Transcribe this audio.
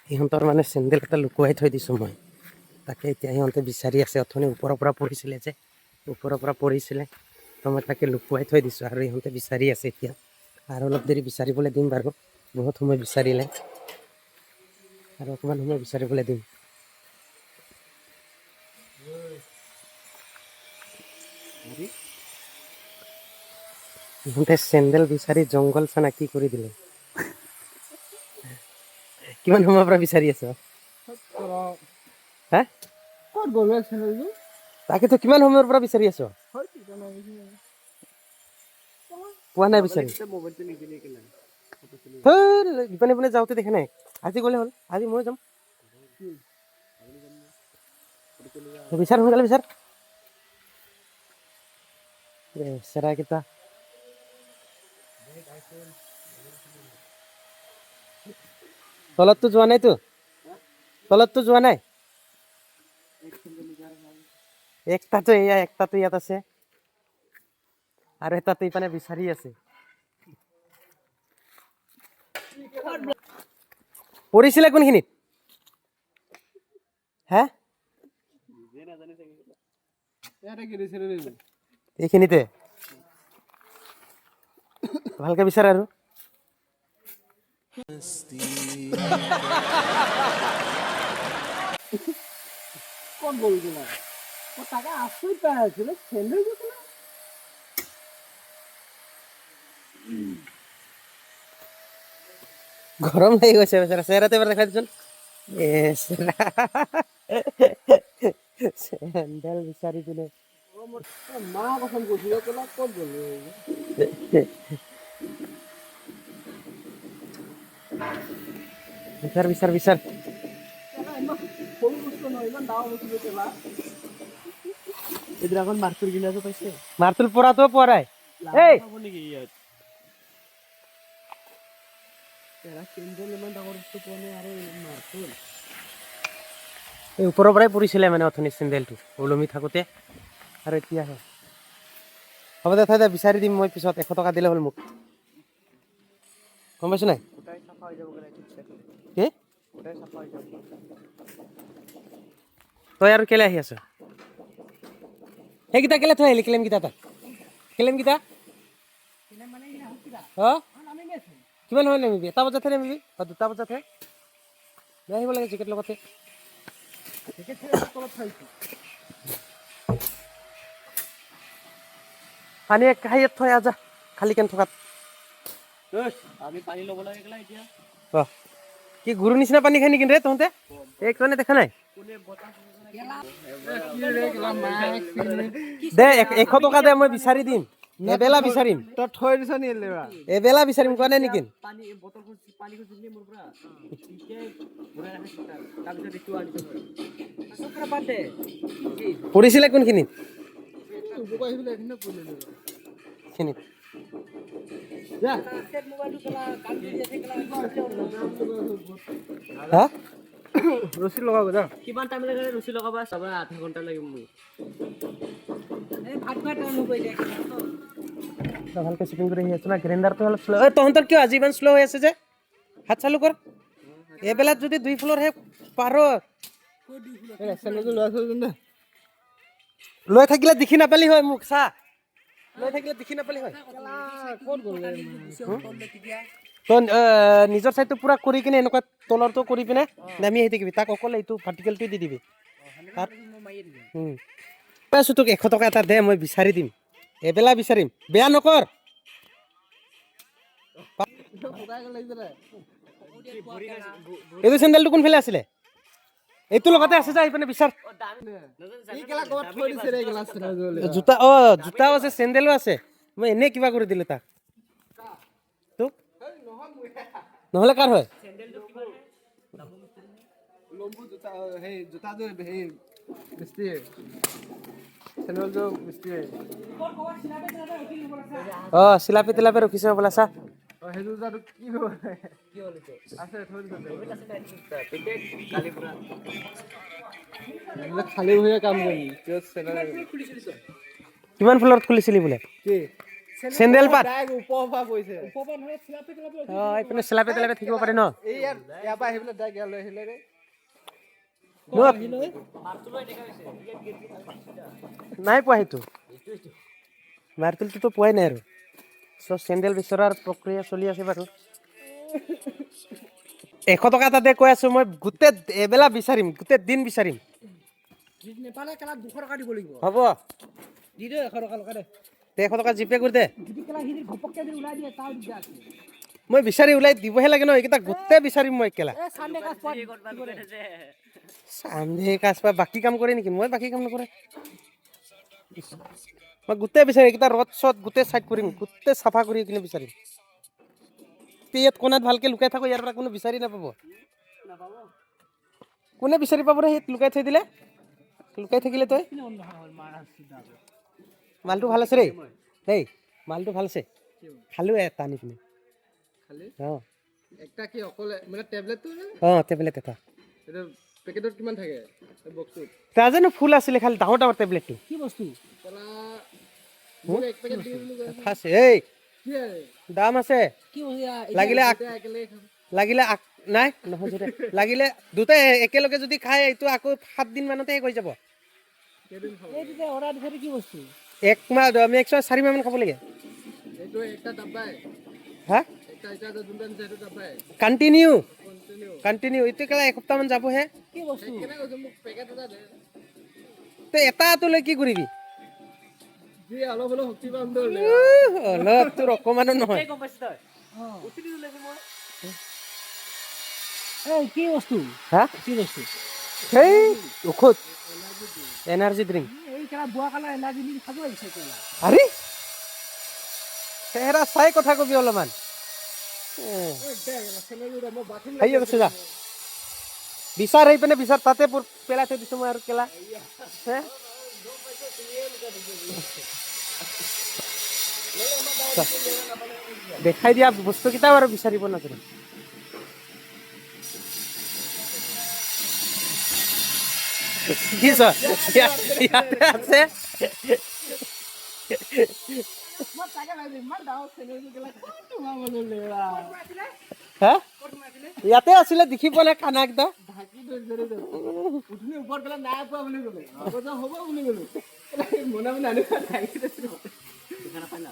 সিহঁতৰ মানে চেণ্ডেল এটা লুকুৱাই থৈ দিছোঁ মই, তাকে এতিয়া সিহঁতে বিচাৰি আছে। অথনি ওপৰৰ পৰা পৰিছিলে যে, ওপৰৰ পৰা পৰিছিলে, তো মই তাকে লুকুৱাই থৈ দিছোঁ আৰু সিহঁতে বিচাৰি আছে এতিয়া। আৰু অলপ দেৰি বিচাৰিবলৈ দিম বাৰু, বহুত সময় বিচাৰিলে আৰু অকণমান সময় বিচাৰিবলৈ দিম। সিহঁতে চেণ্ডেল বিচাৰি জংঘল চানা কি কৰি দিলে। কিমান সময়ৰ পৰা বিচাৰি আছ? হা? ক'ত গ'লে চেণ্ডেলযোৰ? তাকেতো কিমান সময়ৰ পৰা বিচাৰি আছ? পোৱা নাই বিচাৰি? ইপানে ইপানে যাওঁতে দেখা নাই? আজি গ'লে হ'ল, আজি মই যাম। বিচাৰ সোনকালে বিচাৰ। চেৰাকেইটা তলততো যোৱা নাইতো? তলততো যোৱা নাই? একটাতো ইয়াত আছে আৰু এটাতো ইপানে বিচাৰি আছে। পৰিছিলে কোনখিনিত? হা? এইখিনিতে ভালকে বিচাৰ আৰু। ক'ত গ'ল তোমাৰ? তাকে আচৰিত পাই আছিলে চেণ্ডেলযোৰ কোনে? গৰম লাগি গৈছে বেচাৰা, চেহেৰাটো এবাৰ দেখাই দেচোন। চেণ্ডেল বিচাৰি পিনে মা কচম কৈছিলে ক'লা ক'ত গ'ল? বিচাৰ বিচাৰ বিচাৰ। ইমান সৰু বস্তু নহয়, ইমান ডাঙৰ বস্তু কেলা। এইদিনাখন মাৰতুল গিলাটো পাইছে। মাৰতুল পৰাটো পোৱা নাই। এই নেকি ইয়াত? চেণ্ডেল ইমান ডাঙৰ বস্তু পোৱা নাই আৰু মাৰতুল। এই ওপৰৰ পৰাই পৰিছিলে মানে অথনি চেণ্ডেলটো ওলমি থাকোঁতে, আৰু এতিয়াহে। হ'ব দে থৈ দে, বিচাৰি দিম মই পিছত, 100 টকা দিলে হ'ল মোক। গম পাইছ নাই? কি? তই আৰু কেলে আহি আছ? সেইকেইটা কেলে থৈ আহিলি? ক্লেমকেইটা তাত ক্লেমকেইটা অঁ কিমান সময় নামিবি? 1টা বজাতহে নামিবি? 2টা বজাতহে লৈ আহিব লাগে জেকেট লগতে। পানী এক কাঁহীত থৈ আহ যা, খালী কেন থকাত। আমি পানী ল'ব লাগে এতিয়া। অঁ কি গুৰু নিচিনা পানী খাই নেকি ৰে তহঁতে? এই কাৰণে দেখা নাই দে। 100 টকা দে, মই বিচাৰি দিম। এবেলা বিচাৰিম, তই থৈ দিছ নি লেবা? এবেলা বিচাৰিম, কোৱা নাই নেকি? পানী বটল পানী খুজিলি মোৰ পৰা ঘূৰাই ৰাখিছোঁ তাৰপিছত এইটো আনিছোঁ বাদ দে। পৰিছিলে কোনখিনিত? খিনিত হা? ৰছী লগাব যা। কিমান টাইম লাগে ৰছী লগাবা? চাবা 8 ঘণ্টা লাগিব মোক। ভালকে চেকিং কৰি আহি আছো না। গ্ৰাইণ্ডাৰটো অলপ শ্ল'। তহঁতৰ কিয় আজি ইমান শ্ল' হৈ আছে যে? হাত চালু কৰ। এবেলাত যদি 2 ফ্ল'ৰহে পাৰ, চেণ্ডেলযোৰ লৈ আছো দে। লৈ থাকিলে দেখি নাপালি হয় মোক, চা। লৈ থাকিলে দেখি নাপালি হয়। ক'ত গ'ল? তই নিজৰ চাইডটো পুৰা কৰি কিনে এনেকুৱা তলৰটো কৰি পিনে নামি আহি থাকিবি। তাক অকল এইটো ভাৰ্টিকেলটো দি দিবি। কৈ আছো তোক 100 টকা এটা দে, মই বিচাৰি দিম। এবেলা বিচাৰিম, বেয়া নকৰ। এইটো চেণ্ডেলটো কোনফালে আছিলে? এইটো লগতে আছে, যা এইপিনে বিচাৰ। জোতা জোতাও আছে, চেণ্ডেলো আছে। মই এনেই কিবা কৰি দিলো তাক। তোক নহ'লে কাৰ হয়? অঁ চিলাপি তিলাপি ৰখিছে বোলে, চা। খালী ভৰিৰে কাম কৰিম। কিমান ফ্ল'ৰত খুলিছিলি বোলে কি চেণ্ডেল পাত ডাইৰেক্ট ওপৰৰ পৰা পৰিছে ওপৰৰ পৰা নহয় চিলাপে অঁ এইপিনে চেলাপে তেলাপে থাকিব পাৰে ন এই ইয়াৰ পৰা আহি পেলাই ডাইৰেক্ট ইয়ালৈ আহিলে ৰে নাই পোৱা সেইটো মাৰ্তুলটোতো পোৱাই নাই আৰু চ' চেণ্ডেল বিচৰাৰ প্ৰক্ৰিয়া চলি আছে বাৰু 100 টকা তাতে কৈ আছো মই গোটেই এবেলা বিচাৰিম গোটেই দিন বিচাৰিম নেপালে কেলা 200 টকা দিব লাগিব হ'ব দি দে 100 টকা লগাই দে 100 টকা জিপে কৰি দে যদি কেলা সি ঘপককে যদি ওলাই দিয়ে তাৰ দিগদাৰ আছে মই বিচাৰি ওলাই দিবহে লাগে ন এইকেইটা গোটেই বিচাৰিম মই একেলা এই চান্দে কাজ পট চান্দে কাজ পা বাকী কাম কৰে নেকি মই বাকী কাম নকৰে মই গোটেই বিচাৰিম এইকেইটা ৰদ চদ গোটেই চাইড কৰিম গোটেই চাফা কৰি কিনে বিচাৰিম ইয়াত কোনাত ভালকে লুকাই থাকো ইয়াৰ পৰা কোনো বিচাৰি নাপাব কোনে বিচাৰি পাব ৰে সেই লুকাই থৈ দিলে লুকাই থাকিলে তই মালটো ভাল আছে ৰে দেই মালটো ভাল আছে খালো এটা আনি কিনে খালি অঁ একটা কি অকলে মানে টেবলেটটো নে অঁ টেবলেট এটা এটা পেকেটত কিমান থাকে এই বক্সটোত তাজানো ফুল আছিলে খালি ডাঙৰ ডাঙৰ টেবলেটটো কি বস্তু কেলা মোক এক পেকেট দি বুলি কয় আছে এই কি দাম আছে কি বস্তু লাগিলে একেলগে খাম লাগিলে নাই নহয় যদি লাগিলে দুটাই একেলগে যদি খায় এইটো আকৌ 7 দিন মানতে শেষ হৈ যাব কেদিন খাব এই যে অৰ্ডাৰ দিছে কি বস্তু 1 মাহ আমি 4 মাহ মান খাব লাগে এইটো একটা ডাব্বাই হা একটা এটা যোনটা আছে সেইটো ডাব্বাই কণ্টিনিউ কন্টিনিউ কণ্টিনিউ এইটো কেলা এসপ্তাহ মান যাবহে কি বস্তু কেনে কৈছে মোক পেকেট এটা দে তে এটাটো লৈ কি কৰিবি যি অলপ অলপ শক্তি পাম দৌৰলে অলপ তোৰ অকমানো নহয় গম পাইছ তই অঁ উঠি ওলাইছে মই এই কি বস্তু হা কি বস্তু সেই ঔষধ এনাৰ্জি ড্ৰিংক এই কেলা বুৱা কালা এনাৰ্জি নি খাব আহিছে কেলা আৰে চেহেৰা চাই কথা কবি অলপমান ঐ দে কেলা চেনেলটো দে মই বাথৰুম হেৰি গৈছে যা বিচাৰ আহি পিনে বিচাৰ তাতে পেলাই থৈ দিছোঁ মই আৰু কেলা হে দেখাই দিয়া বস্তুকেইটা বাৰু বিচাৰিব নাজানো কি ইয়াতে আছে মই তাকে ভাবিছো ইমান ডাঙৰ চেনেলটো কেলা কোনটো মামা ল'লে হা ইয়াতে আছিলে দেখি পোৱা নাই খানা একদম ঢাকি ধৰি উঠনি ওপৰত গ'লে নাই পোৱা বুলি ক'লে আকৌ যা হ'ব বুলি ক'লো মনে মনে আনি ঢাকি ধৰিছিলোঁ খানা পাই না